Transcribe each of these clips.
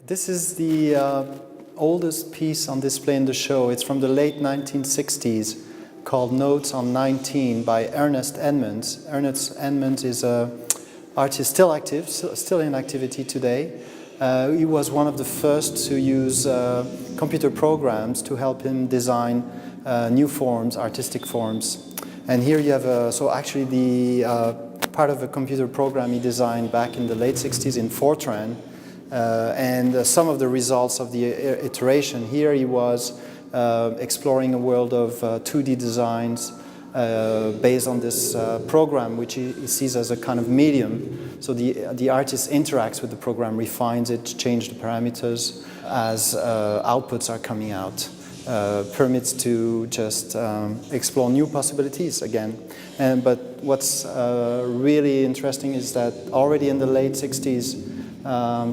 This is the oldest piece on display in the show. It's from the late 1960s, called Notes on 19 by Ernest Edmonds. Ernest Edmonds is an artist still active, still in activity today. He was one of the first to use computer programs to help him design new forms, artistic forms. And here you have so actually the part of a computer program he designed back in the late 60s in Fortran. And some of the results of the iteration. Here he was exploring a world of 2D designs based on this program, which he sees as a kind of medium. So the artist interacts with the program, refines it, changes the parameters as outputs are coming out. Permits to just explore new possibilities again. But what's really interesting is that already in the late 60s,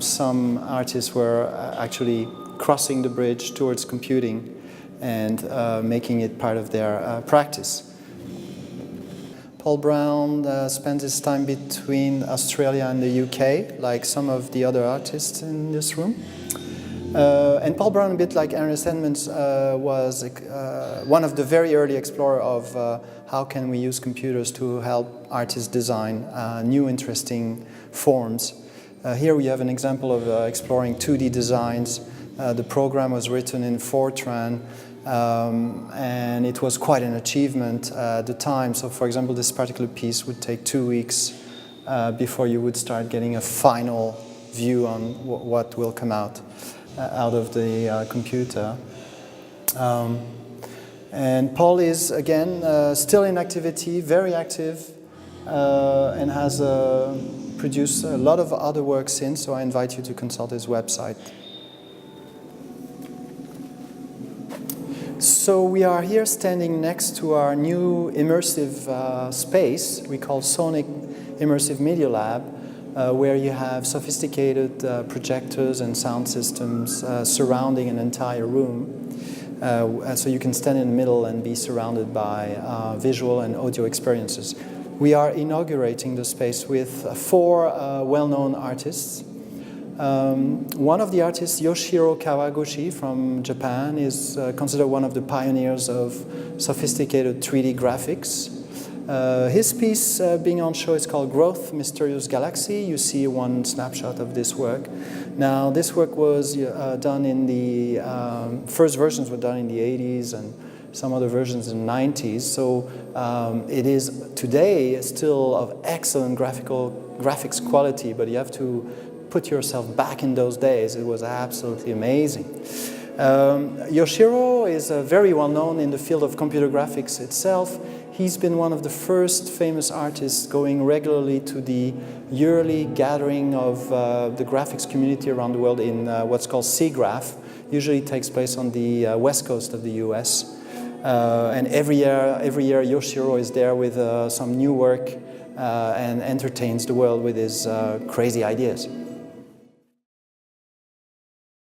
some artists were actually crossing the bridge towards computing and making it part of their practice. Paul Brown spends his time between Australia and the UK, like some of the other artists in this room. And Paul Brown, a bit like Ernest Edmonds, was one of the very early explorers of how can we use computers to help artists design new interesting forms. Here we have an example of exploring 2D designs. The program was written in Fortran, and it was quite an achievement at the time. So, for example, this particular piece would take 2 weeks before you would start getting a final view on what will come out of the computer. And Paul is, again, still in activity, very active, and has produced a lot of other work since, so I invite you to consult his website. So we are here standing next to our new immersive space we call Sonic Immersive Media Lab, where you have sophisticated projectors and sound systems surrounding an entire room. So you can stand in the middle and be surrounded by visual and audio experiences. We are inaugurating the space with 4 well-known artists. One of the artists, Yoshihiro Kawaguchi from Japan, is considered one of the pioneers of sophisticated 3D graphics. His piece being on show is called Growth, Mysterious Galaxy. You see one snapshot of this work. Now, this work was done in the, first versions were done in the 80s and some other versions in the 90s. So it is today still of excellent graphics quality, but you have to put yourself back in those days. It was absolutely amazing. Yoshihiro is very well known in the field of computer graphics itself. He's been one of the first famous artists going regularly to the yearly gathering of the graphics community around the world in what's called SIGGRAPH. Usually takes place on the west coast of the US. And every year Yoshihiro is there with some new work and entertains the world with his crazy ideas.